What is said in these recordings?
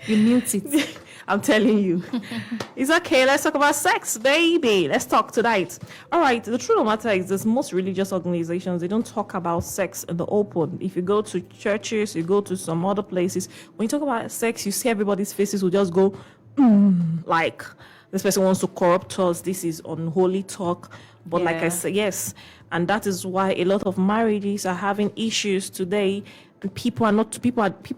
You mute it. I'm telling you. It's okay. Let's talk about sex, baby. Let's talk tonight. All right. The truth of the matter is this: most religious organizations, they don't talk about sex in the open. If you go to churches, you go to some other places, when you talk about sex, you see everybody's faces will just go, like this person wants to corrupt us. This is unholy talk. But like I said, yes. And that is why a lot of marriages are having issues today. And people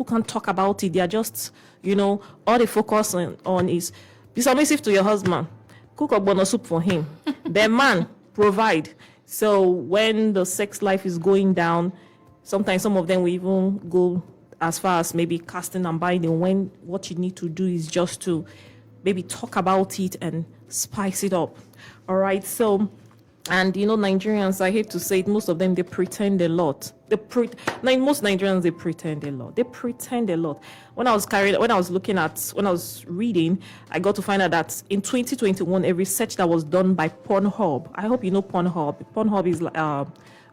can't talk about it. They are just, all they focus on is be submissive to your husband, cook a bono soup for him. The man provide. So when the sex life is going down, sometimes some of them will even go as far as maybe casting and binding, when what you need to do is just to maybe talk about it and spice it up. All right. So, and Nigerians, I hate to say it, most of them, they pretend a lot. Most Nigerians, they pretend a lot. They pretend a lot. When I was reading, I got to find out that in 2021, a research that was done by Pornhub. I hope you know Pornhub. Pornhub is a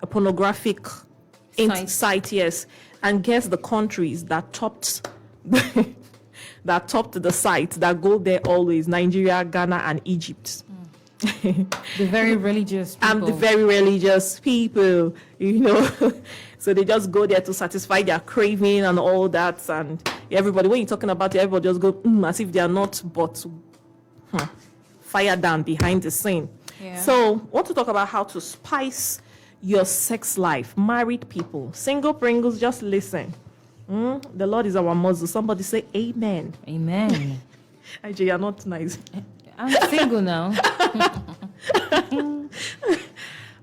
pornographic site, yes. And guess the countries that topped the site that go there always: Nigeria, Ghana, and Egypt. The very religious people. I'm the very religious people, So they just go there to satisfy their craving and all that. And everybody, when you're talking about it, everybody just go, as if they are not, but fire down behind the scene. Yeah. So I want to talk about how to spice your sex life. Married people, single Pringles, just listen. The Lord is our muzzle. Somebody say amen. Amen. AJ, you're not nice. I'm single now.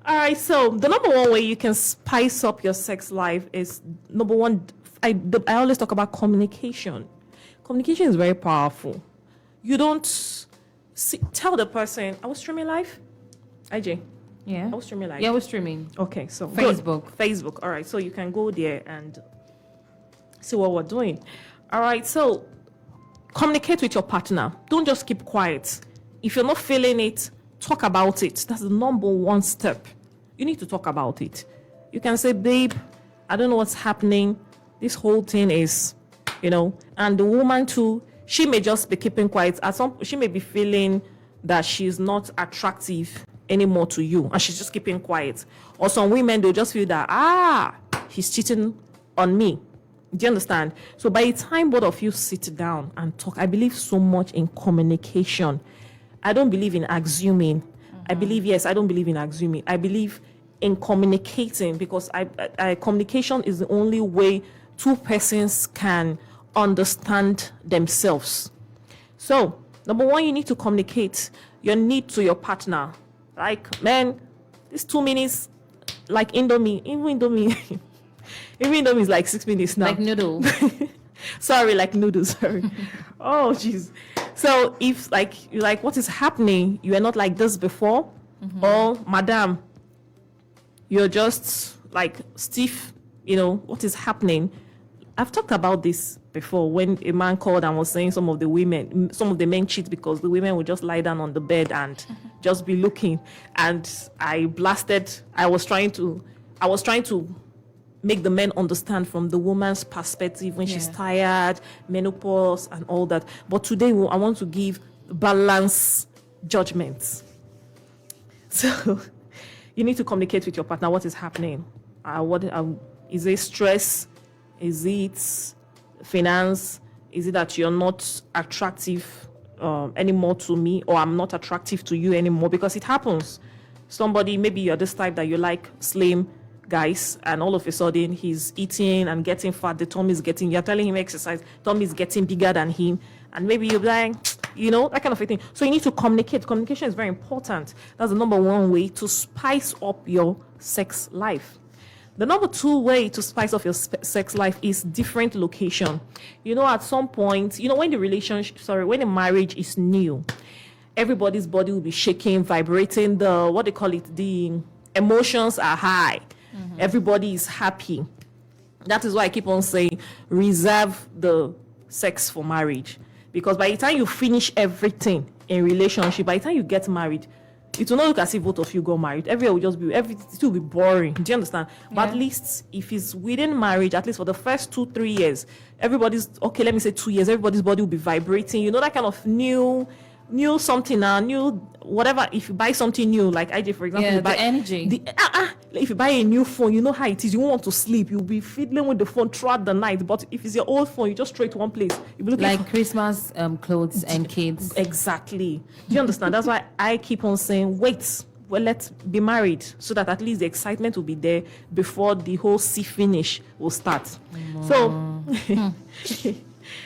All right, so the number one way you can spice up your sex life is, number one, I always talk about communication. Communication is very powerful. You don't tell the person, I was streaming live. IJ? Yeah. I was streaming live. Yeah, we're streaming. Okay, so Facebook. Good. Facebook. All right, so you can go there and see what we're doing. All right, so communicate with your partner. Don't just keep quiet. If you're not feeling it, talk about it. That's the number one step. You need to talk about it. You can say, babe, I don't know what's happening. This whole thing is, and the woman too, she may just be keeping quiet. She may be feeling that she's not attractive anymore to you, and she's just keeping quiet. Or some women, they'll just feel that, he's cheating on me. Do you understand? So by the time both of you sit down and talk, I believe so much in communication. I don't believe in assuming. I don't believe in assuming. I believe in communicating, because communication is the only way two persons can understand themselves. So, number one, you need to communicate your need to your partner. Like, man, these 2 minutes, like Indomie. Even Indomie is like 6 minutes now. Like noodle. Sorry, like noodles. Sorry. Oh, jeez. So if you're like, what is happening? You are not like this before, or madam, you're just like stiff. What is happening? I've talked about this before when a man called and was saying some of the men cheat because the women would just lie down on the bed and just be looking. And I was trying to make the men understand from the woman's perspective when she's tired, menopause, and all that. But today, I want to give balanced judgments. So, you need to communicate with your partner what is happening. Is it stress? Is it finance? Is it that you're not attractive anymore to me, or I'm not attractive to you anymore? Because it happens. Somebody, maybe you're this type that you like slim guys, and all of a sudden he's eating and getting fat, you're telling him exercise, tummy is getting bigger than him, and maybe you're like, that kind of a thing. So you need to communicate. Communication is very important. That's the number one way to spice up your sex life. The number two way to spice up your sex life is different location. At some point, when the marriage is new, everybody's body will be shaking, vibrating, the emotions are high. Everybody is happy. That is why I keep on saying, reserve the sex for marriage. Because by the time you finish everything in relationship, by the time you get married, it will not look as if both of you got married. Everywhere will just be it will be boring. Do you understand? But at least if it's within marriage, at least for the first 2-3 years, everybody's okay. Let me say 2 years. Everybody's body will be vibrating. You know, that kind of new something now, new whatever. If you buy something new, like IJ, for example, you buy the energy. If you buy a new phone, you know how it is. You won't want to sleep. You'll be fiddling with the phone throughout the night. But if it's your old phone, you just throw it to one place. You'll be looking Like Christmas clothes and kids. Exactly. Do you understand? That's why I keep on saying, wait, well, let's be married, so that at least the excitement will be there before the whole see finish will start. So,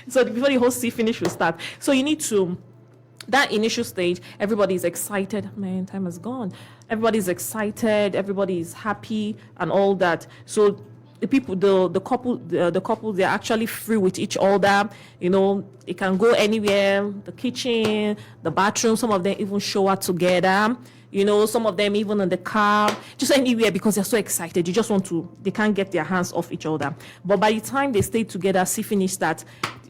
so before the whole see finish will start. So you need to, that initial stage, everybody is excited. Man, time has gone. Everybody's excited. Everybody is happy and all that. So the people, the couple, they're actually free with each other. You know, it can go anywhere. The kitchen, the bathroom. Some of them even shower together. You know, some of them even in the car, just anywhere, because they're so excited. You just want to. They can't get their hands off each other. But by the time they stay together, see finish that,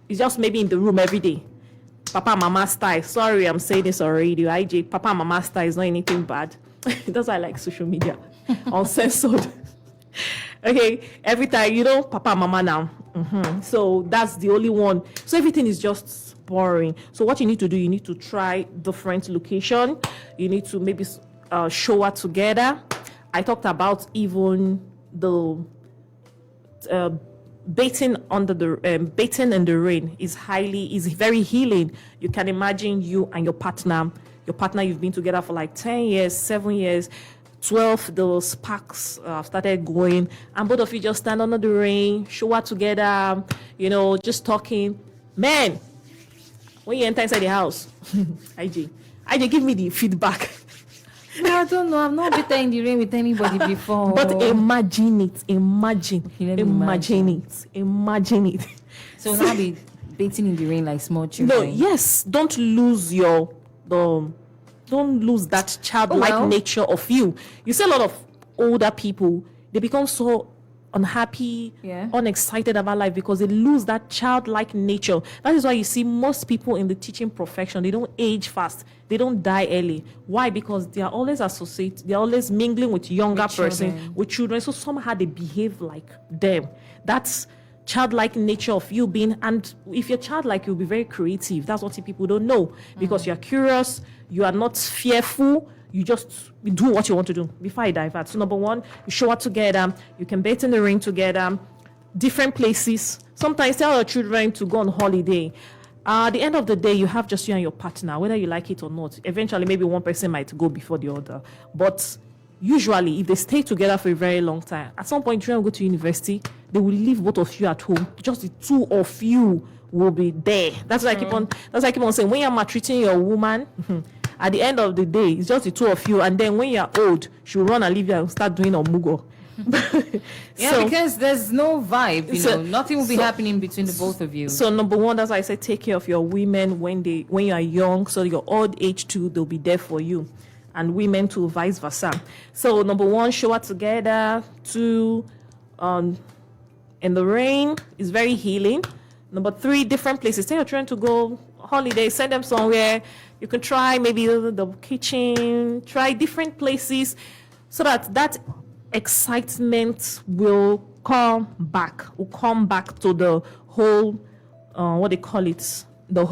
it's just maybe in the room every day. Papa Mama style. Sorry, I'm saying this already. IJ, Papa Mama style is not anything bad. That's why I like social media. Uncensored. Okay, every time, you know, Papa Mama now. So that's the only one. So everything is just boring. So what you need to do, you need to try different location. You need to maybe shower together. I talked about even the bathing bathing in the rain is very healing. You can imagine you and your partner you've been together for like 10 years, 7 years, 12, the sparks started going, and both of you just stand under the rain, shower together, you know, just talking. Man, when you enter inside the house, IJ, give me the feedback. I don't know. I've not been in the rain with anybody before. But imagine it. Imagine it. So we'll now be bathing in the rain like small children. No, yes. Don't lose that childlike nature of you. You see a lot of older people, they become so unhappy, unexcited about life because they lose that childlike nature. That is why you see most people in the teaching profession, they don't age fast. They don't die early. Why? Because they are always they're always mingling with younger with children. So somehow they behave like them. That's childlike nature of you being, and if you're childlike, you'll be very creative. That's what people don't know, because you're curious, you are not fearful. You just do what you want to do. Before I divert, so number one, you shower together. You can bathe in the rain together, different places. Sometimes tell your children to go on holiday. At the end of the day, you have just you and your partner, whether you like it or not. Eventually, maybe one person might go before the other. But usually, if they stay together for a very long time, at some point, children go to university, they will leave both of you at home. Just the two of you will be there. That's why I keep on saying, when you're maltreating your woman, at the end of the day, it's just the two of you. And then when you're old, she'll run and leave you and start doing omugo. Because there's no vibe, nothing will be happening between the both of you. So number one, that's why I say take care of your women when you are young, so your old age too, they'll be there for you, and women too, vice versa. So number one, shower together. 2, in the rain is very healing. Number 3, different places. Tell your children to go holiday, send them somewhere. You can try maybe the kitchen, try different places, so that excitement will come back to the whole, what they call it, your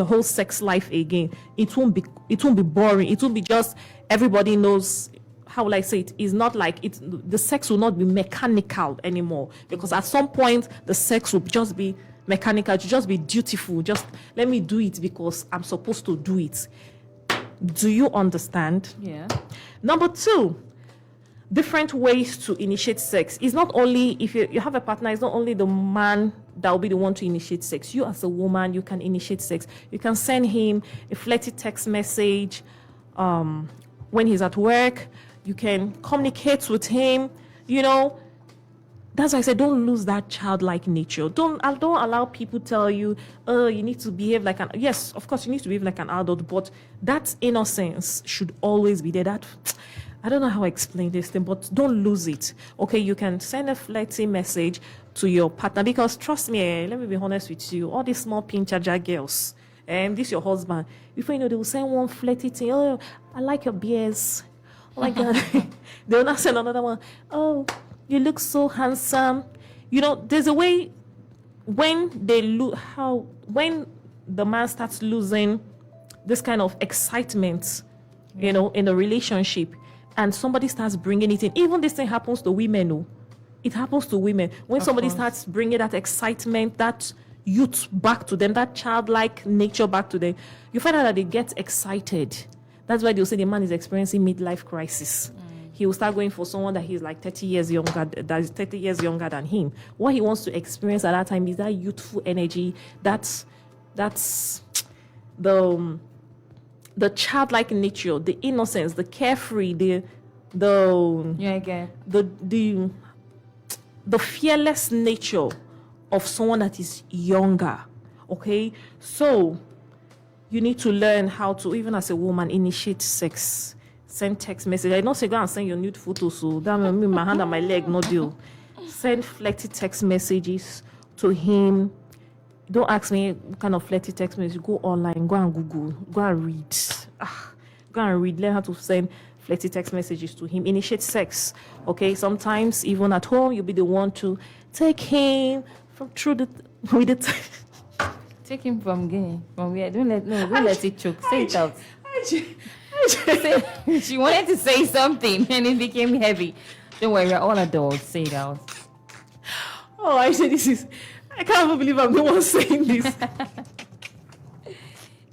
whole sex life again. It won't be boring. It will be just, everybody knows, how will I say it? It's not like the sex will not be mechanical anymore, because at some point the sex will just be mechanical, to just be dutiful. Just let me do it because I'm supposed to do it. Do you understand? Yeah. Number 2, different ways to initiate sex. It's not only, if you have a partner, it's not only the man that will be the one to initiate sex. You as a woman, you can initiate sex. You can send him a flirty text message when he's at work. You can communicate with him, That's why I said, don't lose that childlike nature. Don't allow people tell you, you need to behave like an... Yes, of course, you need to behave like an adult, but that innocence should always be there. I don't know how I explain this thing, but don't lose it. Okay, you can send a flirty message to your partner, because trust me, let me be honest with you, all these small pinchaja girls, this your husband. Before you know, they will send one flirty thing. Oh, I like your beers. Oh my God. They will not send another one. Oh, you look so handsome. You know, there's a way when when the man starts losing this kind of excitement, you know, in a relationship, and somebody starts bringing it in. Even this thing happens to women. Oh. It happens to women. When somebody starts bringing that excitement, that youth back to them, that childlike nature back to them, you find out that they get excited. That's why they'll say the man is experiencing midlife crisis. He will start going for someone that he's like 30 years younger, that is 30 years younger than him. What he wants to experience at that time is that youthful energy. That's the childlike nature, the innocence, the carefree, the fearless nature of someone that is younger. Okay, so you need to learn how to, even as a woman, initiate sex. Send text message. I don't say go and send your nude photos, so that means my hand and my leg no deal. Send flirty text messages to him. Don't ask me what kind of flirty text message. Go online, go and Google, go and read. Go and read. Learn how to send flirty text messages to him. Initiate sex. Okay, sometimes even at home, you'll be the one to take him Take him from where? Don't let it choke. Say it out. She wanted to say something and it became heavy. Don't worry, we're all adults. Say it out. Oh, I can't even believe I'm the one saying this.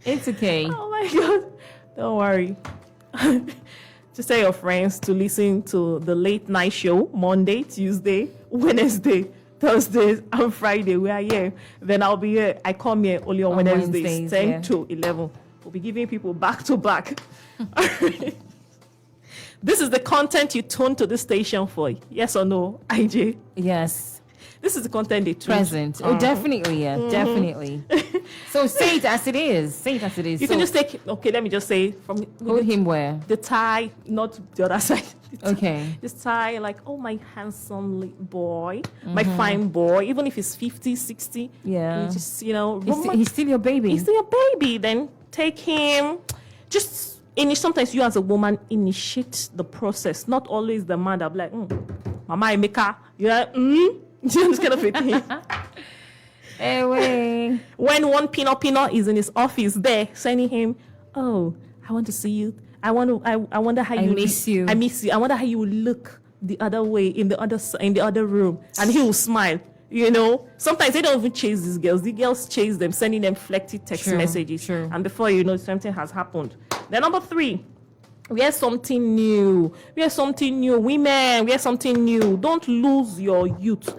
It's okay. Oh my God. Don't worry. Just tell your friends to listen to the late night show Monday, Tuesday, Wednesday, Thursdays, and Friday. We are here. Then I'll be here. I come here only on Wednesdays, 10 to 11. We'll be giving people back to back. This is the content you tune to the station for. Yes or no, IJ? Yes. This is the content they tune. Present. Oh, definitely. Yeah, definitely. So say it as it is. Say it as it is. You can just take. Okay, let me just say from. Hold him where? The tie, not the other side. Okay. This tie, like, oh, my handsome boy, my fine boy, even if he's 50, 60. Yeah. You just, you know. He's still your baby. He's still your baby. Then take him. Just, sometimes you as a woman initiate the process. Not always the man that be like, Mama Emeka. Yeah. Just kind of a thing. Anyway. When one Pino is in his office there, sending him, oh, I want to see you. I wonder how you miss you. I miss you. I wonder how you will look the other way in the other room, and he will smile. You know, sometimes they don't even chase these girls. The girls chase them, sending them flirty text messages. True. And before you know, something has happened. Then number 3, wear something new. Wear something new. Women, wear something new. Don't lose your youth.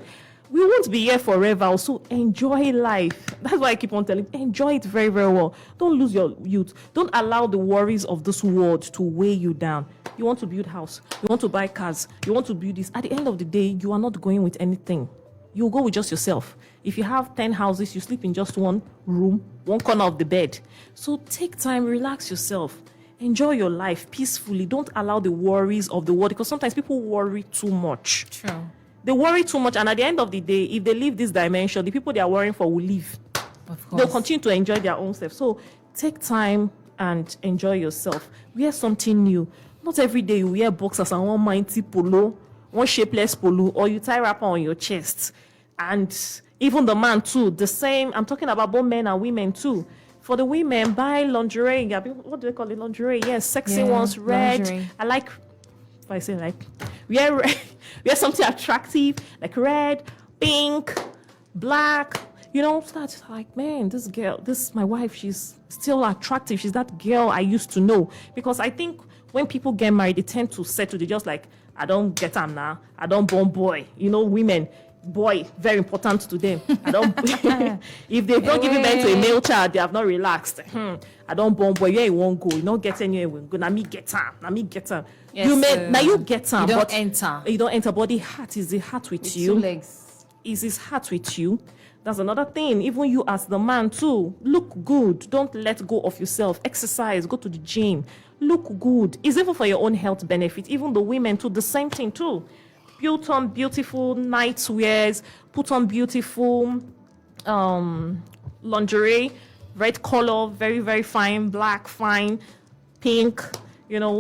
We won't be here forever, so enjoy life. That's why I keep on telling you, enjoy it very, very well. Don't lose your youth. Don't allow the worries of this world to weigh you down. You want to build house. You want to buy cars. You want to build this. At the end of the day, you are not going with anything. You'll go with just yourself. If you have 10 houses, you sleep in just one room, one corner of the bed. So take time, relax yourself. Enjoy your life peacefully. Don't allow the worries of the world, because sometimes people worry too much. True. They worry too much, and at the end of the day, if they leave this dimension, the people they are worrying for will leave. Of course. They'll continue to enjoy their own self. So take time and enjoy yourself. Wear something new. Not every day you wear boxers and one mighty polo, one shapeless polo, or you tie wrapper on your chest. And even the man too, the same. I'm talking about both men and women too. For the women, buy lingerie. What do they call it? Lingerie. Yes, sexy ones, red. Lingerie. I like, if I say like, wear something attractive, like red, pink, black. You know, so that's like, man, this my wife, she's still attractive. She's that girl I used to know. Because I think when people get married, they tend to settle. They just like, I don't get them now. I don't born boy. You know, women, boy, very important to them. I don't. If they've not given birth to a male child, they have not relaxed. I don't born boy. Yeah, you won't go. You don't get anywhere. Go. Now me get him. Yes, now you get him. You don't enter. You don't enter. But the heart is the heart with you. 2 legs. Is his heart with you? That's another thing. Even you as the man too, look good. Don't let go of yourself. Exercise. Go to the gym. Look good. It's even for your own health benefit. Even the women too, the same thing too. Put on beautiful night wears. Put on beautiful lingerie. red color, very, very fine, black, fine, pink,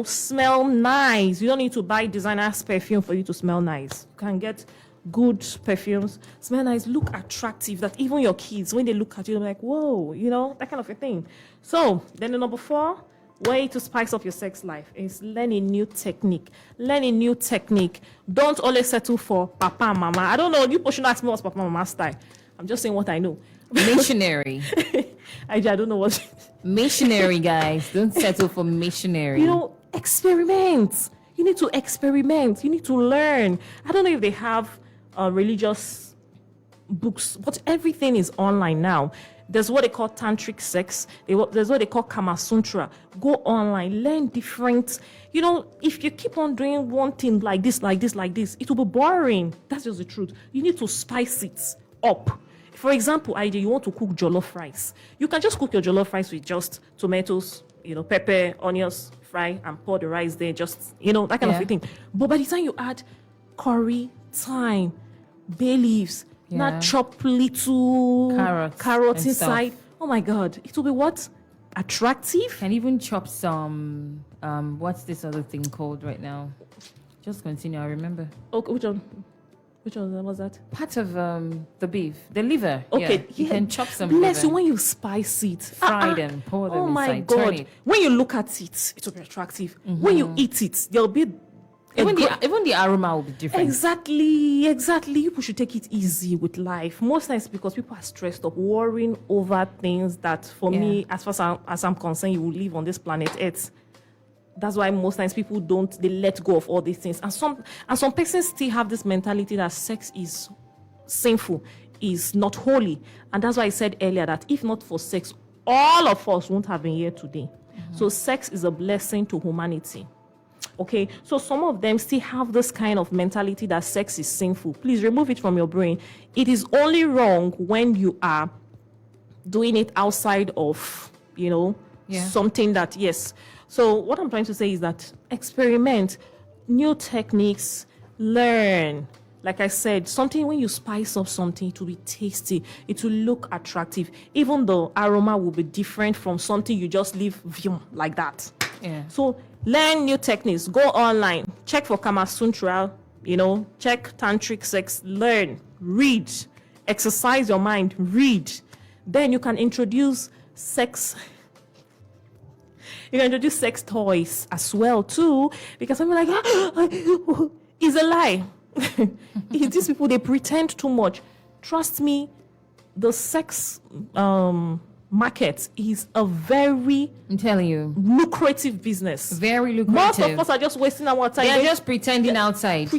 smell nice. You don't need to buy designer's perfume for you to smell nice. You can get good perfumes, smell nice, look attractive, that even your kids, when they look at you, they're like, whoa, that kind of a thing. So then the number 4 way to spice up your sex life is learn a new technique. Don't always settle for papa and mama. I don't know, you should not ask me what's papa and mama style. I'm just saying what I know. Missionary. I don't know what. Missionary, guys. Don't settle for missionary. Experiment. You need to experiment. You need to learn. I don't know if they have religious books, but everything is online now. There's what they call tantric sex. There's what they call Kama Sutra. Go online, learn different. If you keep on doing one thing like this, it will be boring. That's just the truth. You need to spice it up. For example, you want to cook jollof rice. You can just cook your jollof rice with just tomatoes, pepper, onions, fry, and pour the rice there. Just, that kind of a thing. But by the time you add curry, thyme, bay leaves, not chop little carrots inside. Oh my God. It will be what? Attractive. Can even chop some, what's this other thing called right now? Just continue, I remember. Okay, which one? Which one was that? Part of the beef, the liver. Okay, you can chop some bless liver. You when you spice it. Fry them, pour them inside. Oh my inside, God. turn it. When you look at it, it will be attractive. When you eat it, there'll be even the aroma will be different. Exactly. People should take it easy with life. Most times because people are stressed up, worrying over things that, for me, as far as I'm concerned, you will live on this planet Earth. That's why most times people they let go of all these things. And some persons still have this mentality that sex is sinful, is not holy. And that's why I said earlier that if not for sex, all of us won't have been here today. So sex is a blessing to humanity. Okay, so some of them still have this kind of mentality that sex is sinful. Please remove it from your brain. It is only wrong when you are doing it outside of, something that, yes. So what I'm trying to say is that experiment new techniques, learn. Like I said, something when you spice up something, it will be tasty. It will look attractive. Even though aroma will be different from something you just leave like that. Yeah. So learn new techniques. Go online. Check for Kama Sutra. Check tantric sex. Learn. Read. Exercise your mind. Read. Then you can introduce sex. You can introduce sex toys as well too, because I'm like, it's a lie. These people, they pretend too much. Trust me, the sex market is a very, I'm telling you, lucrative business. Very lucrative. Most of us are just wasting our time. They're just pretending outside.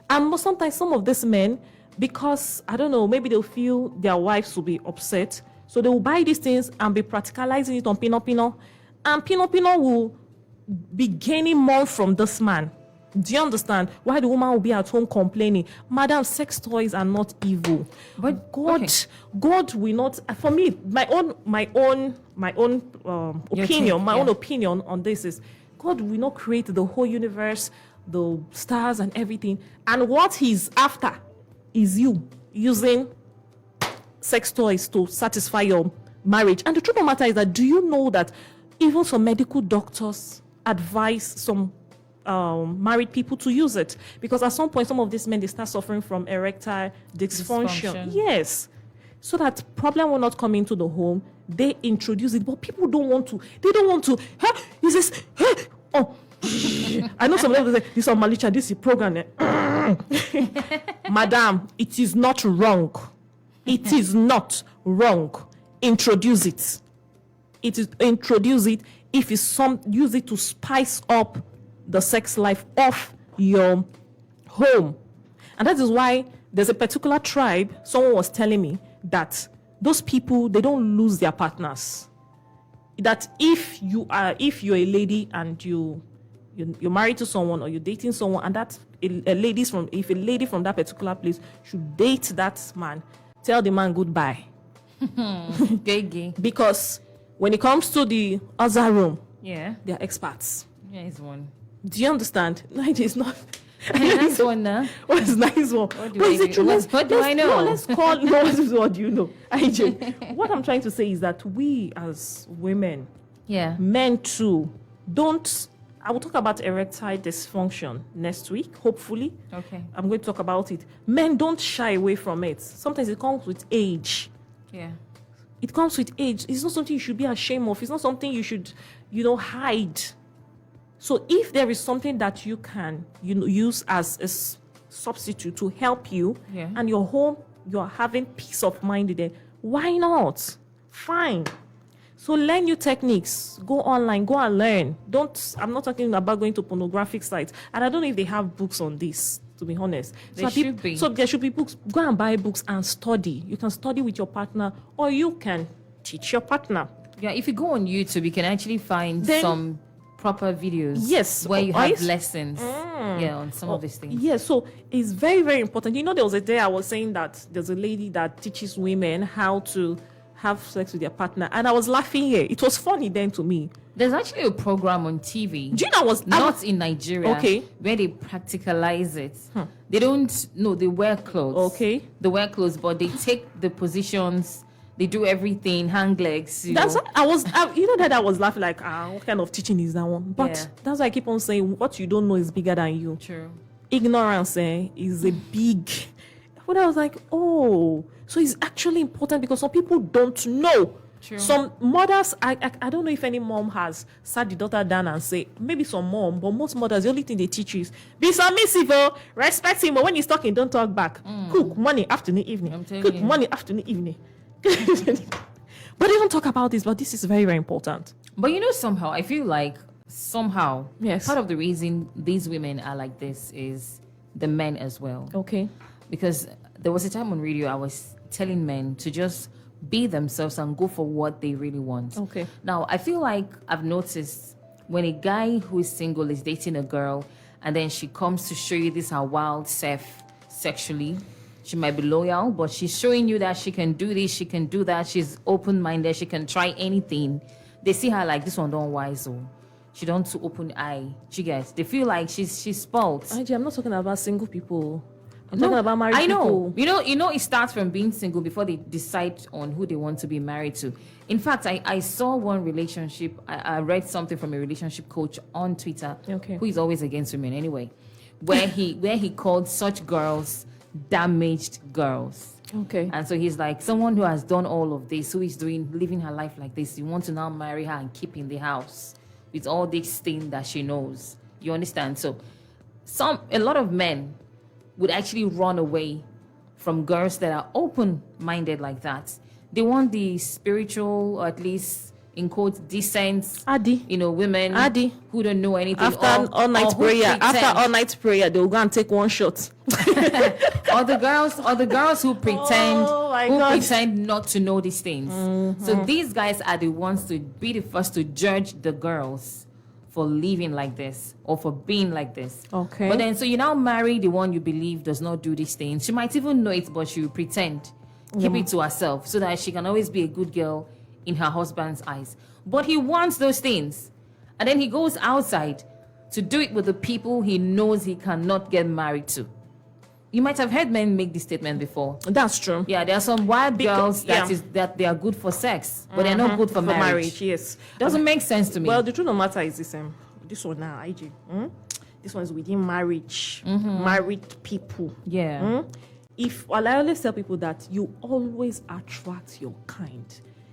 And sometimes some of these men, because I don't know, maybe they'll feel their wives will be upset, so they will buy these things and be practicalizing it on Pino, and Pino will be gaining more from this man. Do you understand why the woman will be at home complaining? Madam, sex toys are not evil. But God will not. For me, my own opinion, own opinion on this is, God will not create the whole universe, the stars and everything. And what He's after is you using sex toys to satisfy your marriage. And the truth of the matter is that, do you know that even some medical doctors advise some married people to use it, because at some point some of these men, they start suffering from erectile dysfunction. Yes, so that problem will not come into the home. They introduce it, but people don't want to. They don't want to. Is this? Oh, I know some of them say this on Malicha. This is program. Madam, it is not wrong. It is not wrong. Introduce it. Introduce it. If it's use it to spice up the sex life of your home. And that is why there's a particular tribe, someone was telling me that those people, they don't lose their partners. That if you're a lady and you're married to someone, or you're dating someone, and that if a lady from that particular place should date that man, tell the man goodbye. Gay. Because when it comes to the other room, yeah, they're experts. Yeah, it's one. Do you understand? No, it is not. Nice one, nah. What is nice one? What do But I is it know? true? What do I know? No, let's call. No, what do you know? IJ. What I'm trying to say is that we as women, Yeah. men too, don't. I will talk about erectile dysfunction next week, hopefully. Okay. I'm going to talk about it. Men don't shy away from it. Sometimes it comes with age. Yeah. It comes with age. It's not something you should be ashamed of. It's not something you should, hide. So if there is something that you can, use as a substitute to help you, Yeah. and you're having peace of mind there, why not? Fine. So learn new techniques. Go online. Go and learn. I'm not talking about going to pornographic sites. And I don't know if they have books on this, to be honest. There should be. So there should be books. Go and buy books and study. You can study with your partner, or you can teach your partner. Yeah, if you go on YouTube, you can actually find Then- some proper videos. Yes, Where you right? have lessons. Yeah, on some of these things. Yeah, so it's very, very important. There was a day I was saying that there's a lady that teaches women how to have sex with their partner, and I was laughing here. It was funny then to me. There's actually a program on TV. Do you know I was Not in Nigeria. Okay. Where they practicalize it. They don't, no, they wear clothes. Okay. They wear clothes, but they take the positions, they do everything, hang legs. That's why I was laughing like, what kind of teaching is that one? But Yeah. that's why I keep on saying what you don't know is bigger than you. True. Ignorance is a big. But I was like, oh, so it's actually important because some people don't know. True. Some mothers, I don't know if any mom has sat the daughter down and say, maybe some mom, but most mothers, the only thing they teach you is be submissive, respect him, but when he's talking, don't talk back. Cook morning, afternoon, evening. I'm telling Cook you. morning, afternoon, evening. But they don't talk about this, but this is very, very important. But somehow, I feel like Yes. part of the reason these women are like this is the men as well. Okay. Because there was a time on radio I was telling men to just be themselves and go for what they really want. Okay. Now, I feel like I've noticed when a guy who is single is dating a girl and then she comes to show you this her wild self sexually, she might be loyal, but she's showing you that she can do this, she can do that, she's open-minded, she can try anything. They see her like, this one don't wise, so she don't too open eye. You guys, they feel like she's spoiled. I'm not talking about single people. I'm talking about married I know. people. It starts from being single before they decide on who they want to be married to. In fact, I saw one relationship. I read something from a relationship coach on Twitter, Okay. who is always against women anyway, where he called such girls damaged girls. Okay. And so he's like, someone who has done all of this, who is living her life like this, you want to now marry her and keep in the house with all these things that she knows. You understand? So a lot of men would actually run away from girls that are open-minded like that. They want the spiritual, or at least in quotes, decent, Adi. women Adi. who don't know anything. After all night prayer, they'll go and take one shot. or the girls who pretend Oh, my God. pretend not to know these things. So these guys are the ones to be the first to judge the girls for living like this or for being like this. Okay. But then, so you now marry the one you believe does not do these things. She might even know it, but she will pretend, keep it to herself so that she can always be a good girl in her husband's eyes. But he wants those things. And then he goes outside to do it with the people he knows he cannot get married to. You might have heard men make this statement before. That's true. Yeah, there are some wild girls yeah. that they are good for sex, but they're not good for marriage. Yes. Doesn't make sense to me. Well, the truth of the matter is this one now, IG. This one is within marriage. Married people. yeah. I always tell people that you always attract your kind.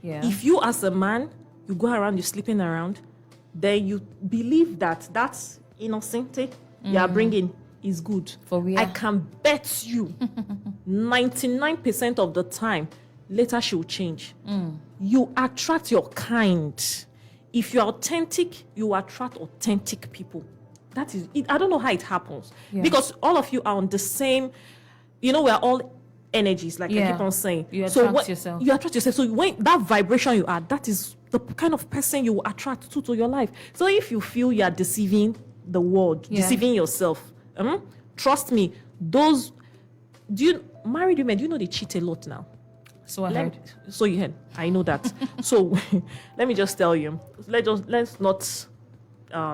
Yeah. If you as a man, you go around, you're sleeping around, then you believe that that's innocent you are bringing is good. For real. I can bet you 99% of the time, later she'll change. You attract your kind. If you're authentic, you attract authentic people. That is it. I don't know how it happens. Yeah. Because all of you are on the same, we are all energies, like I keep on saying. You attract yourself. You attract yourself. So when that vibration you are, that is the kind of person you will attract to your life. So if you feel you are deceiving the world, deceiving yourself, trust me, married women, do you know they cheat a lot now? So I heard. So you heard. I know that. So let me just tell you. Let's not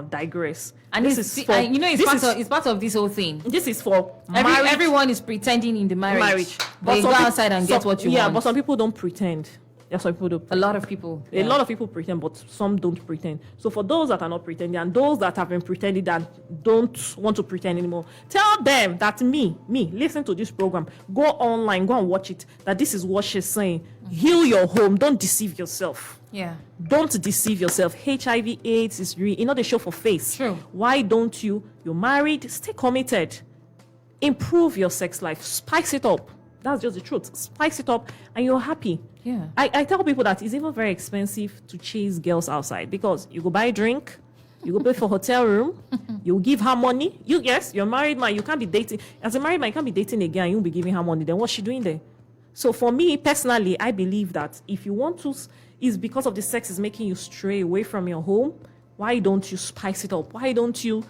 digress. And this it's, is for, and this it's part of this whole thing. this is for marriage. Everyone is pretending in the marriage. But you go some peop- outside and get what you yeah, want. but some people don't pretend. Yeah, some people do. A lot of people. A lot of people pretend, but some don't pretend. So for those that are not pretending and those that have been pretending and don't want to pretend anymore, tell them that me, listen to this program. Go online, go and watch it. That this is what she's saying. Heal your home. Don't deceive yourself. Yeah. Don't deceive yourself. HIV/AIDS is real. They show for face. True. Why don't you? You're married. Stay committed. Improve your sex life. Spice it up. That's just the truth. Spice it up, and you're happy. Yeah. I tell people that it's even very expensive to chase girls outside because you go buy a drink, you go pay for hotel room, you give her money. You're married man. You can't be dating as a married man. You can't be dating again. You won't be giving her money. Then what's she doing there? So for me personally, I believe that if you want to, is because of the sex is making you stray away from your home. Why don't you spice it up? Why don't you,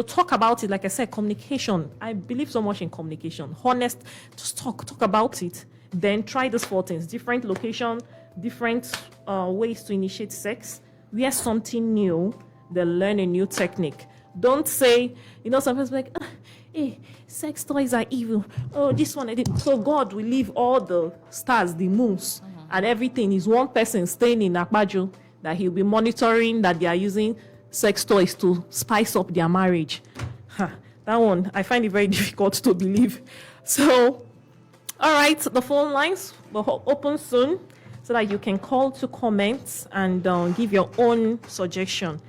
talk about it? Like I said, communication. I believe so much in communication. Honest, just talk about it. Then try these 4 things: different location, different ways to initiate sex. Wear something new. Then learn a new technique. Don't say, sometimes like, hey, sex toys are evil. Oh, this one I did. So God will leave all the stars, the moons, and everything. Is one person staying in Akbajo that he'll be monitoring that they are using sex toys to spice up their marriage. That one, I find it very difficult to believe. So, all right, the phone lines will open soon so that you can call to comment and give your own suggestion.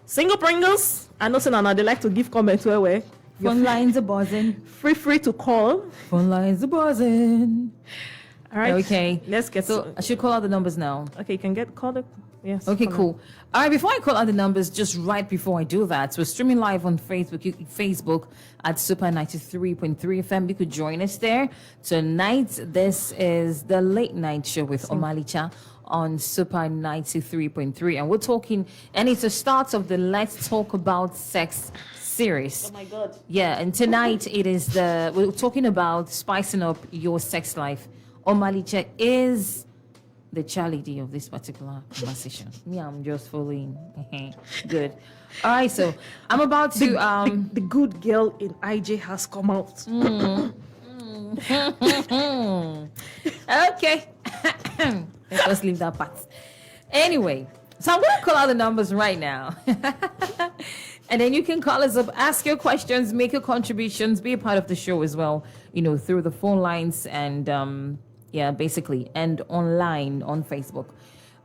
Single Pringles, I know they like to give comments where Phone lines are buzzing. free to call. Phone lines are buzzing. All right. Okay. Let's get So I should call out the numbers now. Okay, you can call it. Yes. Okay, call cool. All right, before I call out the numbers, just right before I do that, we're streaming live on Facebook at Super 93.3 FM. You could join us there. Tonight, this is the late night show with Omalicha on Super 93.3. And we're talking, and it's the start of the Let's Talk About Sex series. Oh my God. Yeah, and tonight we're talking about spicing up your sex life. Omalicha is the cheerleader of this particular conversation. Yeah, I'm just following. Good. All right, so I'm about to the good girl in IJ has come out. Okay. Let us leave that part. Anyway, so I'm going to call out the numbers right now. And then you can call us up, ask your questions, make your contributions, be a part of the show as well, through the phone lines and, basically, and online on Facebook.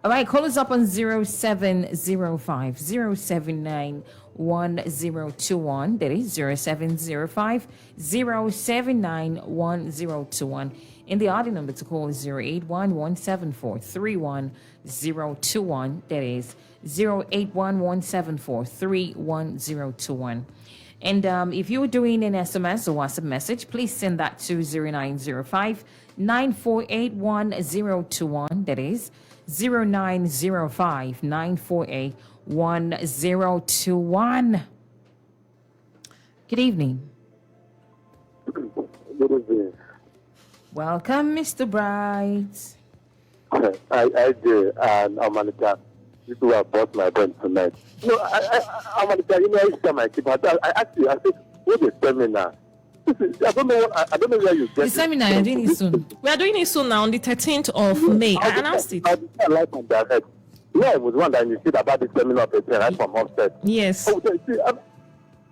All right, call us up on 0705 079 1021. That is 0705 079 1021. And the audio number to call is 081 174 31021. That is 081 174 31021. And if you're doing an SMS or WhatsApp message, please send that to 0905 948 1021. That is 0905 948 1021. Good evening. Good evening. Welcome, Mr. Bright. I do, and Amanika, you two have bought my brain tonight. Amanika, each time I keep I ask you, I say, what is seminar? I don't know where you get The seminar, you're doing it soon. We are doing it soon now on the 13th of May. I announced it. I like on direct. Yeah, it was one that you said about the seminar of the right from upstairs. Yes. Oh, see,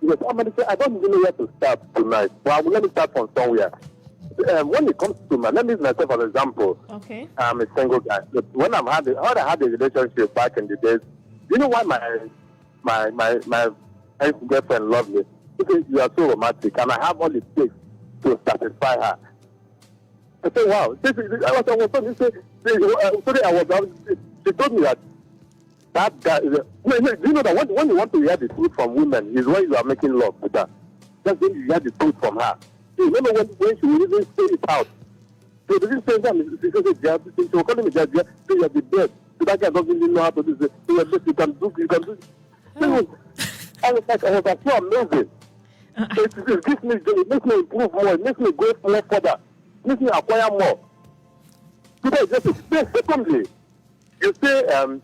yes, Amanika, I don't even know where to start tonight. Well, let me start from somewhere. When it comes to let me use myself as an example. Okay. I'm a single guy. But when I had a relationship back in the days, you know why my ex-girlfriend loved me? Because you are so romantic, and I have all it takes to satisfy her. I said, wow. She told me that guy. Do you know that when you want to hear the truth from women is when you are making love with her. That's when you hear the truth from her. You know when she will even say it out. So the same time, she will call me that you are the best. So that guy doesn't even know how to do this. You can do. I was like, so amazing. It makes me improve more. It makes me go more further. It makes me acquire more. Secondly, you say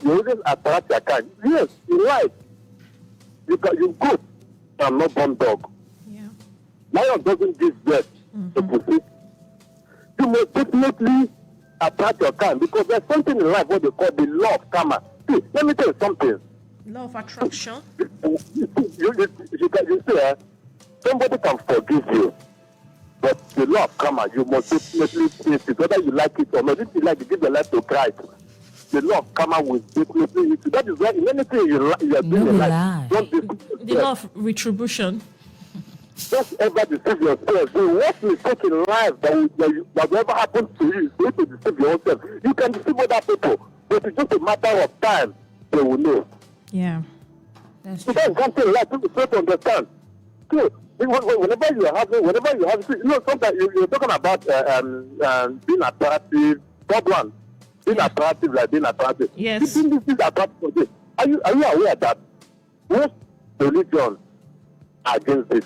you always attract your kind. Yes, you're right. You goat cannot born dog. Yeah. Lion doesn't give birth to pussy. You must definitely attack your kind because there's something in life what they call the law of karma. See, let me tell you something. Law of attraction. You see, somebody can forgive you, but the law of karma, you must definitely face it, whether you like it or not. If you like to give your life to Christ, the law of karma will definitely hit you. That is why in anything you are doing in life, don't The law of retribution. Just ever deceive yourself. The worst mistake in life that will ever happen to you is going to deceive yourself. You can deceive other people, but it's just a matter of time they will know. Yeah. That's So true. that's something like people try to understand. So whenever you have, sometimes you're talking about being attractive. Top one, being attractive, like being attractive. Yes. This is attractive. Are you aware that most religions are against this?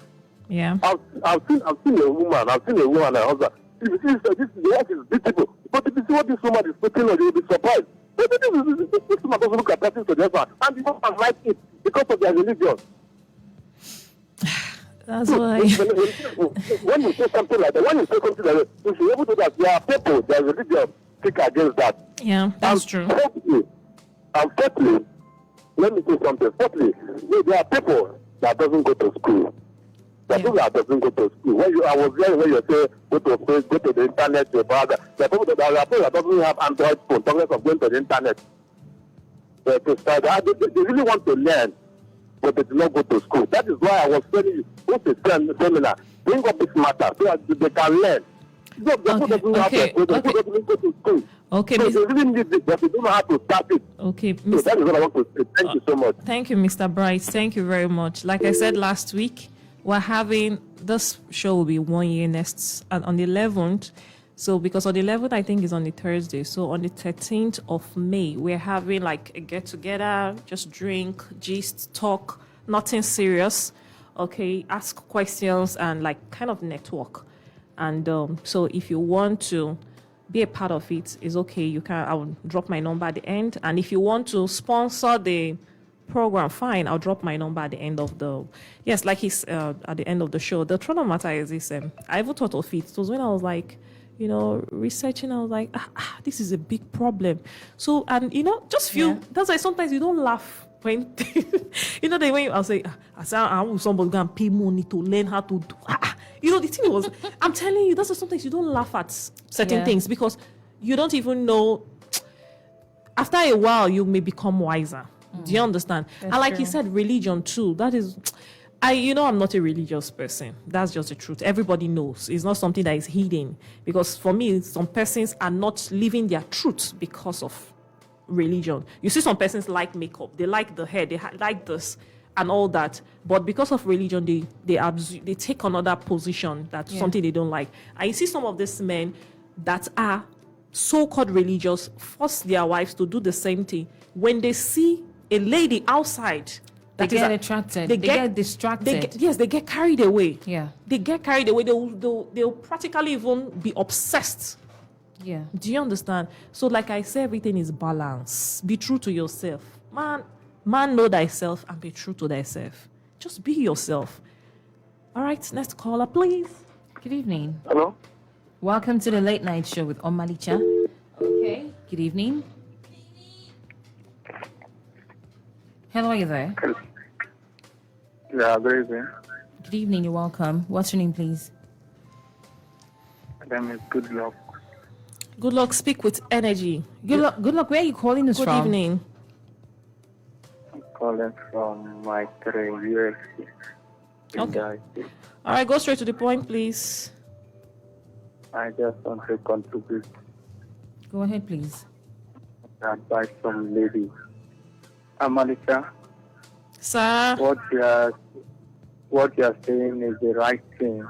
Yeah. I've seen a woman and a husband. This work is beautiful. But if you see what this woman is putting on, you'll be surprised. But this woman doesn't look attractive to the husband. And the husband likes it because of their religion. That's why. When you say something like that, you should be able to that there are people, their religion speak against that. Yeah, that's true. Fourthly, let me say something. Fourthly, there are people that doesn't go to school. There are people that doesn't go to school. I was there when you say go to Facebook, go to the internet, your brother. There are people that doesn't have Android phone, talking of going to the internet. To start, they really want to learn, but they do not go to school. That is why I was telling you, go to seminar, bring up this matter so that they can learn. So the people doesn't have to go to school. Okay, So they really need it, but they don't know how to start it. Okay, So that is what I want to say. Thank you so much. Thank you, Mr. Bright. Thank you very much. Like I said last week, we're having this show will be 1 year next and on the 11th. So because on the 11th, I think is on the Thursday. So on the 13th of May, we're having like a get together, just drink, gist, talk, nothing serious. Okay, ask questions and like kind of network. And so if you want to be a part of it, it's okay. You can. I will drop my number at the end. And if you want to sponsor the program, fine. I'll drop my number at the end of the. Yes, like he's at the end of the show. The truth of the matter is this. I even thought of it. It was when I was like, researching. I was like, this is a big problem. So and just feel. Yeah. That's why sometimes you don't laugh when the way I'll say, I want somebody go and pay money to learn how to do. The thing was, I'm telling you, that's why sometimes you don't laugh at certain things because you don't even know. After a while, you may become wiser. Do you understand? That's and like true. you said, religion too. That is, I'm not a religious person. That's just the truth. Everybody knows. It's not something that is hidden. Because for me, some persons are not living their truth because of religion. You see some persons like makeup. They like the hair. They like this and all that. But because of religion, they take another position that's something they don't like. And you see some of these men that are so-called religious force their wives to do the same thing. When they see a lady outside, They that is get attracted. They get distracted. they get carried away. Yeah. They get carried away. They'll practically even be obsessed. Yeah. Do you understand? So like I say, everything is balance. Be true to yourself. Man, know thyself and be true to thyself. Just be yourself. All right, next caller, please. Good evening. Hello? Welcome to the late night show with Omalicha. Okay. Good evening. Hello, are you there? Yeah, good evening. Good evening. You're welcome. What's your name, please? My name is Good Luck. Good luck. Speak with energy. Good luck. Good luck. Where are you calling us Good from? evening. I'm calling from my USA. Okay. All right, go straight to the point, please. I just want to contribute Go ahead, please. advice from lady. Amalika, Sir. what you are saying is the right thing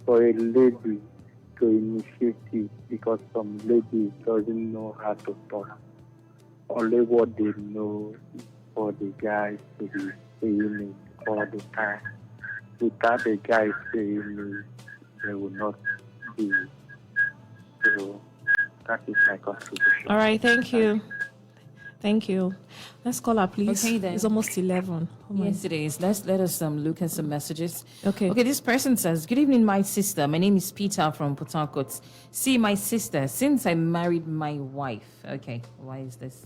for a lady to initiate it because some ladies doesn't know how to talk. Only what they know is for the guys to be saying it all the time. Without the guy saying it, they will not be. So that is my contribution. All right, thank you. Thank you. Let's call her, please. Okay, then. It's almost 11. Oh my. Yes, it is. Let us look at some messages. Okay. Okay, this person says, "Good evening, my sister. My name is Peter from Port Harcourt. See, my sister, since I married my wife." Okay, why is this?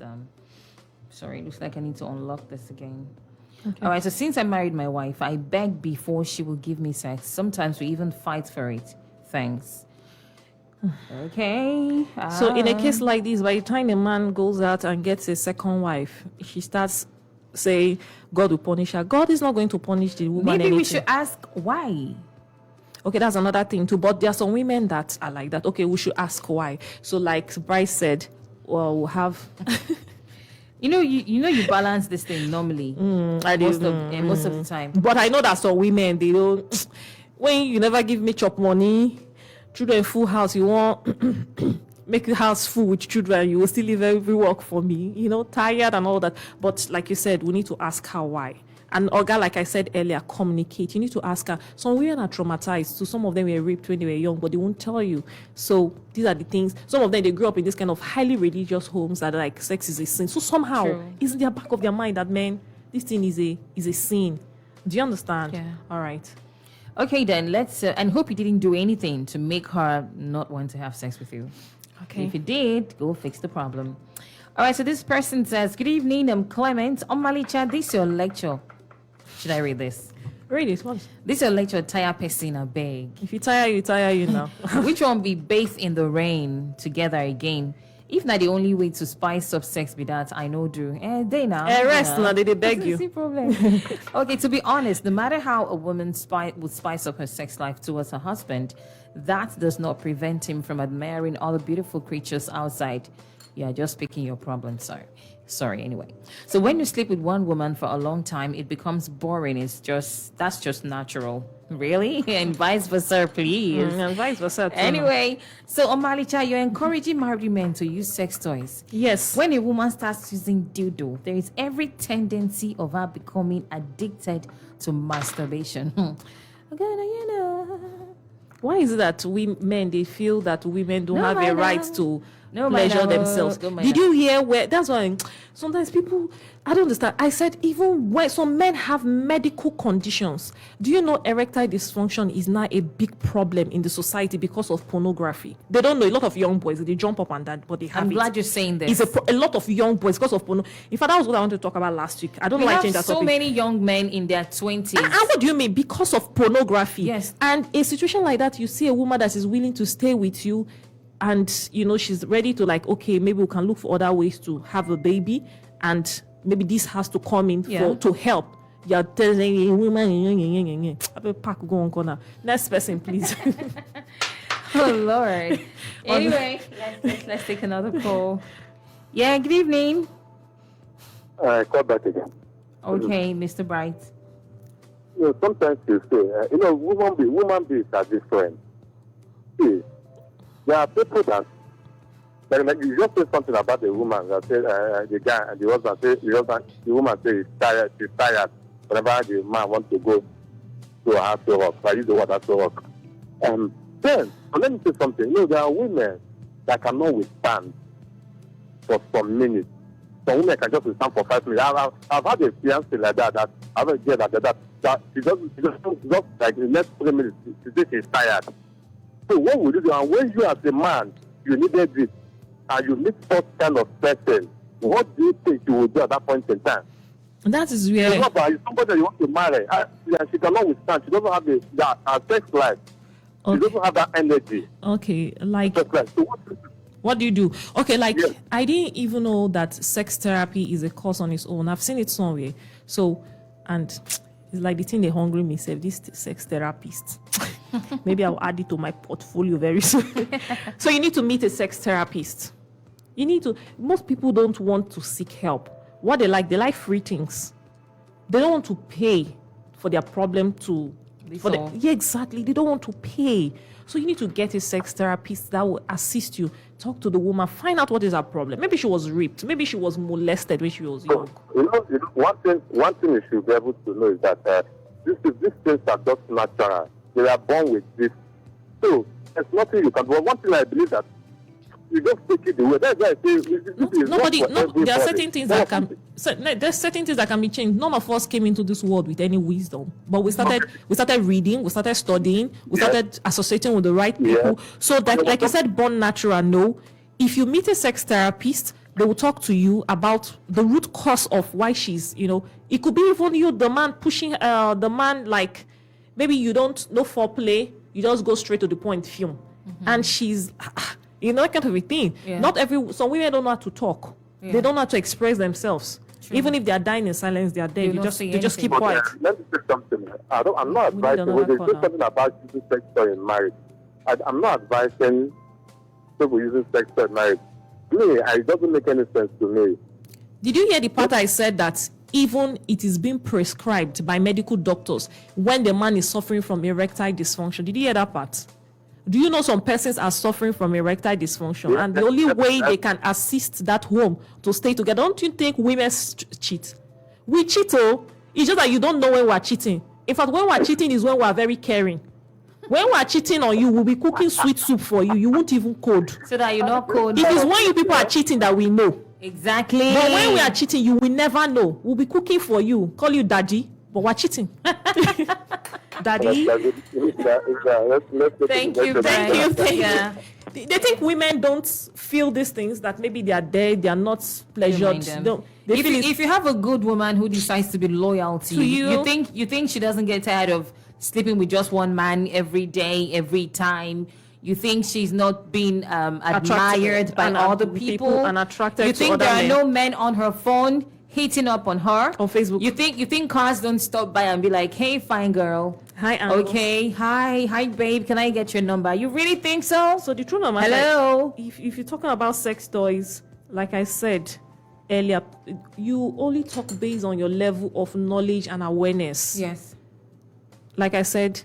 Sorry, looks like I need to unlock this again. Okay. All right, so since I married my wife, I beg before she will give me sex. Sometimes we even fight for it. Thanks. Okay. So in a case like this, by the time a man goes out and gets a second wife, she starts saying, God will punish her. God is not going to punish the woman. maybe we anything. should ask why. Okay, that's another thing too. But there are some women that are like that. Okay, we should ask why. So like Bryce said, well, we'll have... You know, you balance this thing normally most of the time. But I know that some women, they don't... When you never give me chop money, children full house, you want make the house full with children, you will still leave every work for me, tired and all that. But like you said, we need to ask her why. And Olga, like I said earlier, communicate. You need to ask her. Some women are traumatized. So some of them were raped when they were young, but they won't tell you. So these are the things. Some of them, they grew up in this kind of highly religious homes that are like sex is a sin. So somehow True. it's in the back of their mind that, man, this thing is a sin. Do you understand? Yeah. All right. Okay, then let's and hope you didn't do anything to make her not want to have sex with you. Okay. If you did, go fix the problem. All right, so this person says, "Good evening, I'm Clement. Omalicha, this is your lecture." Should I read this? Read it once. This is your lecture, tire person, I beg. If you tire, you now. Which one be bathe in the rain together again? If not, the only way to spice up sex be that, I know do. They now. Rest now, they beg you. See problem. Okay, to be honest, no matter how a woman would spice up her sex life towards her husband, that does not prevent him from admiring all the beautiful creatures outside. Yeah, just picking your problem, sorry anyway. So when you sleep with one woman for a long time, it becomes boring. That's just natural. Really? And vice versa, please. And vice versa. Too. Anyway, so Omalicha, you're encouraging married men to use sex toys. Yes. When a woman starts using dildo, there is every tendency of her becoming addicted to masturbation. Why is it that we men, they feel that women don't No, have a madam. right to No, pleasure madam. themselves? No, madam. Did you hear where? That's why sometimes people, I don't understand. I said even when some men have medical conditions, do you know erectile dysfunction is now a big problem in the society because of pornography? They don't know. A lot of young boys, they jump up and down, but they have I'm it. glad you're saying this. It's a lot of young boys because of porno. In fact, that was what I wanted to talk about last week. I don't We know why I have changed that so topic. many young men in their 20s. And what do you mean? Because of pornography. Yes. And a situation like that, you see a woman that is willing to stay with you and, she's ready to okay, maybe we can look for other ways to have a baby and maybe this has to come in to help. You're telling a woman, pack go on corner. Next person, please. Oh, Lord. Anyway, let's take another call. Yeah, good evening. Call back again. Okay, Mr. Bright. Sometimes you say, woman beings are different. See, there are people that, like you just say something about the woman that say the guy and the husband say the woman say she's tired whenever the man wants to go to her to work. I use the word to work. Then let me say something. There are women that cannot withstand for some minutes. Some women can just withstand for 5 minutes. I've had a fiance like that I have a girl that she just like the next 3 minutes she says she's tired. So what would you do? And when you as a man, you needed it, and you meet such kind of person, what do you think you would do at that point in time? That is where... It's somebody that you want to marry. She cannot withstand. She doesn't have a sex life. Okay. She doesn't have that energy. Okay, like... Sex life. So what do you do? Okay, Yes. I didn't even know that sex therapy is a course on its own. I've seen it somewhere. So, and it's like the thing they hungry me, say, this sex therapist. Maybe I'll add it to my portfolio very soon. So you need to meet a sex therapist. Most people don't want to seek help. What they like free things. They don't want to pay for their problem to... Yeah, exactly. They don't want to pay. So you need to get a sex therapist that will assist you. Talk to the woman. Find out what is her problem. Maybe she was raped. Maybe she was molested when she was young. one thing you should be able to know is that these things are just natural. They are born with this. So there's nothing you can do. One thing I believe that you just take it away. That's why I say this is not Nobody, for no, there are everybody. certain things that can. So, no, there's certain things that can be changed. None of us came into this world with any wisdom, but we started reading, we started studying, we Yes. started associating with the right people. Yes. So that, like you said, born natural. No, if you meet a sex therapist, they will talk to you about the root cause of why she's. It could be even you, the man pushing, the man like maybe you don't know foreplay, you just go straight to the point, film, and she's. That kind of a thing. Yeah. Some women don't know how to talk. Yeah. They don't know how to express themselves. True. Even if they are dying in silence, they are dead. They don't say They just keep anything. quiet. Let me say something. I'm not We need advising. another When they caller. say something about using sex toy in marriage, I'm not advising people using sex toy in marriage. To me, it doesn't make any sense to me. Did you hear the part I said that even it is being prescribed by medical doctors when the man is suffering from erectile dysfunction? Did you hear that part? Do you know some persons are suffering from erectile dysfunction, Yeah, and the only way that's- they can assist that home to stay together? Don't you think women cheat? We cheat, oh. It's just that you don't know when we're cheating. In fact, when we're cheating is when we're very caring. When we're cheating on you, we'll be cooking sweet soup for you. You won't even code. So that you're not cold. It is when you people are cheating that we know. Exactly. But when we are cheating, you will never know. We'll be cooking for you, call you daddy, but we're cheating. Daddy. Thank you, Thank you, thank you. Yeah. They think women don't feel these things, that maybe they are there, they are not pleasured. Remind them. They If feel you, it's- if you have a good woman who decides to be loyal to you, you think she doesn't get tired of sleeping with just one man every day, every time. You think she's not being admired by and other people people, and attracted You to think other there are men. no men on her phone hitting up on her On Facebook. You think cars don't stop by and be like, "Hey, fine girl, Hi, Uncle. okay, hi, babe, can I get your number?" You really think so? So the truth of the matter, Hello. if you're talking about sex toys, like I said earlier, you only talk based on your level of knowledge and awareness. Yes. Like I said,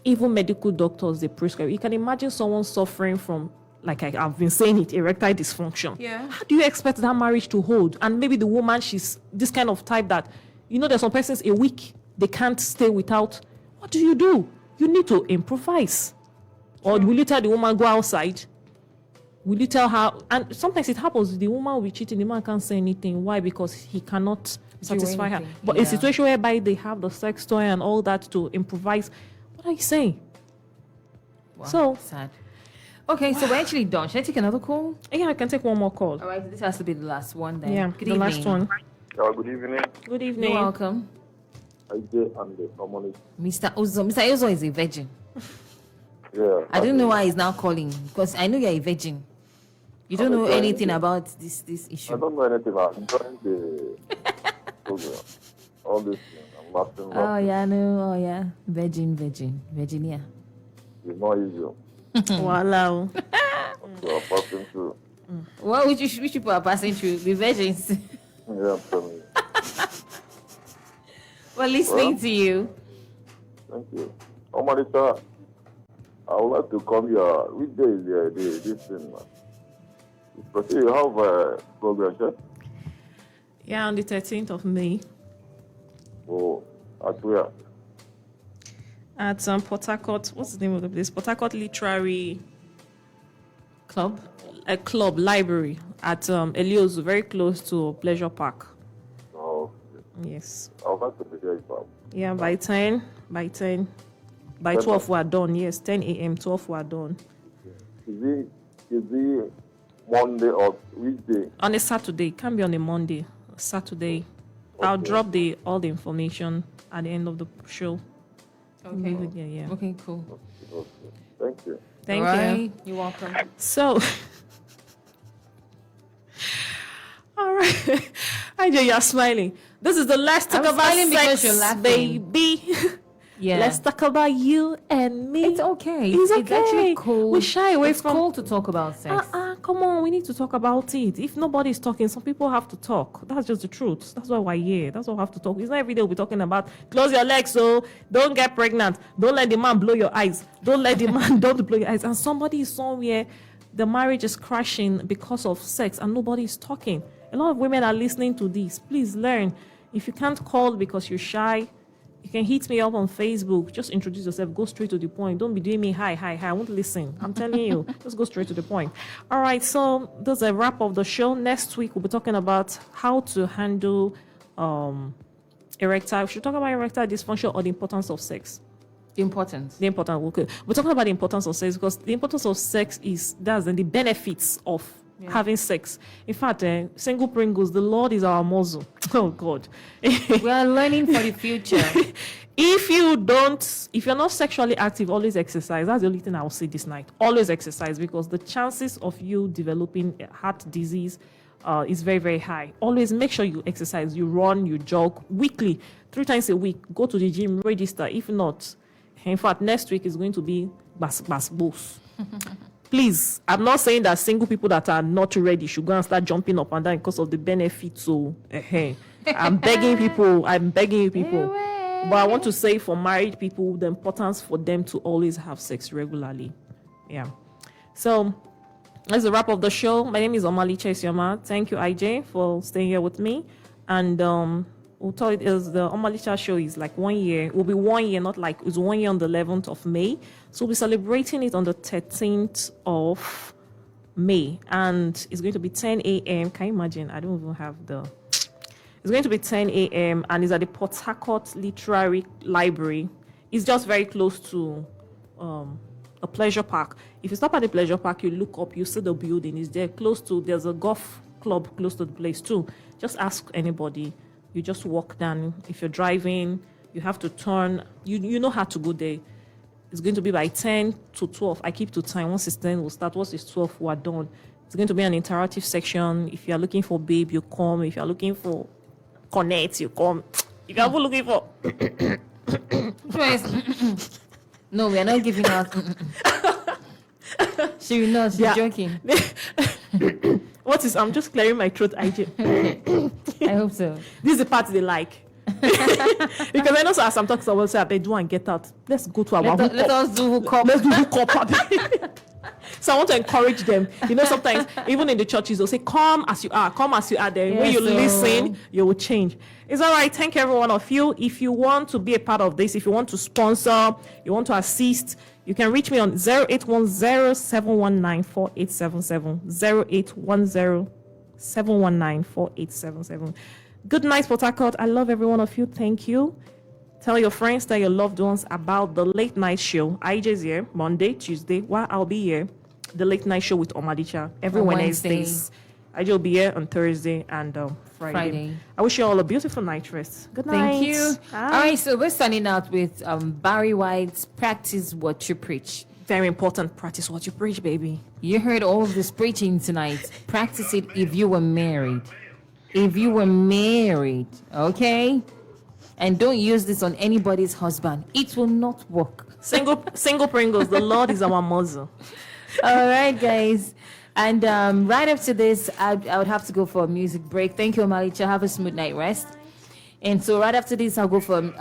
even medical doctors, they prescribe. You can imagine someone suffering from, like I've been saying it, erectile dysfunction. Yeah. How do you expect that marriage to hold? And maybe the woman, she's this kind of type that, there's some persons a week, they can't stay without. What do? You need to improvise. Or will you tell the woman, go outside? Will you tell her? And sometimes it happens, the woman will be cheating, the man can't say anything. Why? Because he cannot satisfy her. anything. But Yeah. a situation whereby they have the sex toy and all that to improvise, what are you saying? Wow, So- sad. Okay, so we're actually done. Should I take another call? Yeah, I can take one more call. All right, this has to be the last one then. Yeah, Good the evening. last one. Good evening. Good You're evening. welcome. I'm the communist. Mr. Ozo. Mr. Ozo is a virgin. Yeah. I don't know why he's now calling, because I know you're a virgin. You don't know anything about this I issue. don't know anything about enjoying the program. All this thing. I'm laughing. Oh yeah, no, oh yeah. Virginia. It's not easy. Wow. So I'm passing through. Well, which people are passing through? The virgins. Yeah, I'm telling you. We're listening to you. Thank you. Omarita, I would like to come here. Which day is this thing, man? Because you have a program, sir? Yeah, on the 13th of May Oh, at where? at Port Harcourt. What's the name of the place? Port Harcourt Literary Club. Club Library at Eliozu, very close to Pleasure Park. Oh, Yes. I would like to be there, Bob. Yeah, by 10. By 12 we're done. Yes, 10 a.m. 12 we're done. Is it Monday or which day? On a Saturday. It can't be on a Monday. Saturday. I'll Okay. drop all the information at the end of the show. Okay. Yeah. Okay, cool. Okay. Thank you. Thank All you. right. You're welcome. So, all right. Ajay, you're smiling. This is the last talk I'm about smiling because sex, you're laughing. baby. Yeah. Let's talk about you and me. It's okay. It's It's actually okay. cool. We shy away it's from. cool to talk about sex. Come on, we need to talk about it. If nobody's talking, some people have to talk. That's just the truth. That's why we're here. That's why we have to talk. It's not every day we'll be talking about close your legs, so don't get pregnant. Don't let the man blow your eyes. Don't let the man don't blow your eyes. And somebody is somewhere, the marriage is crashing because of sex and nobody is talking. A lot of women are listening to this. Please learn. If you can't call because you're shy, You can hit me up on Facebook. Just introduce yourself. Go straight to the point. Don't be doing me hi. I won't listen. I'm telling you. Just go straight to the point. All right. So that's a wrap of the show. Next week we'll be talking about how to handle erectile. We should talk about erectile dysfunction or the importance of sex. The importance. The importance. Okay. We're talking about the importance of sex because the importance of sex is the benefits of having sex. In fact, single Pringles, the Lord is our muzzle. Oh God. We are learning for the future. If you're not sexually active, always exercise. That's the only thing I will say this night. Always exercise because the chances of you developing heart disease is very, very high. Always make sure you exercise. You run, you jog weekly, 3 times a week. Go to the gym, register. If not, in fact, next week is going to be boost. Please, I'm not saying that single people that are not ready should go and start jumping up and down because of the benefits. So, I'm begging you people. But I want to say for married people, the importance for them to always have sex regularly. Yeah. So, that's the wrap of the show. My name is Omalicha Isioma. Thank you, IJ, for staying here with me. And we'll tell it is the Omalicha show is like 1 year. It will be 1 year, not like it's 1 year on the 11th of May. So we'll be celebrating it on the 13th of May. And it's going to be 10 a.m. Can you imagine? I don't even have it's going to be 10 a.m. and it's at the Port Harcourt Literary Library. It's just very close to a pleasure park. If you stop at the pleasure park, you look up, you see the building. It's there there's a golf club close to the place too. Just ask anybody. You just walk down. If you're driving, you have to turn. You know how to go there. It's going to be by 10 to 12. I keep to time. Once it's 10, we'll start. Once it's 12, we're done. It's going to be an interactive section. If you're looking for babe, you come. If you're looking for connect, you come. If you're looking for... No, we are not giving out. She will not. She's joking. I'm just clearing my throat, IJ. I hope so. This is the part they like. Because I know as I'm talking, someone say, I do and get out. Let's go to our hookup. Let us do hookup. Let's do hookup. So I want to encourage them. Sometimes even in the churches, they'll say, come as you are. Come as you are there. When you listen, you will change. It's all right. Thank every one of you. If you want to be a part of this, if you want to sponsor, you want to assist, you can reach me on 0810-719-4877. 0810-719-4877. Good night, Port Harcourt. I love every one of you. Thank you. Tell your friends, tell your loved ones about the late night show. IJ's here Monday, Tuesday, while I'll be here. The late night show with Omalicha every Wednesdays. IJ will be here on Thursday and Friday. I wish you all a beautiful night rest. Good night. Thank you. Bye. All right, so we're starting out with Barry White's Practice What You Preach. Very important. Practice what you preach, baby. You heard all of this preaching tonight. Practice it if you were married. If you were married, okay? And don't use this on anybody's husband. It will not work. Single Pringles, the Lord is our muzzle. All right, guys. And right after this, I would have to go for a music break. Thank you, Omalicha. Have a smooth night rest. And so right after this, I'll go for a music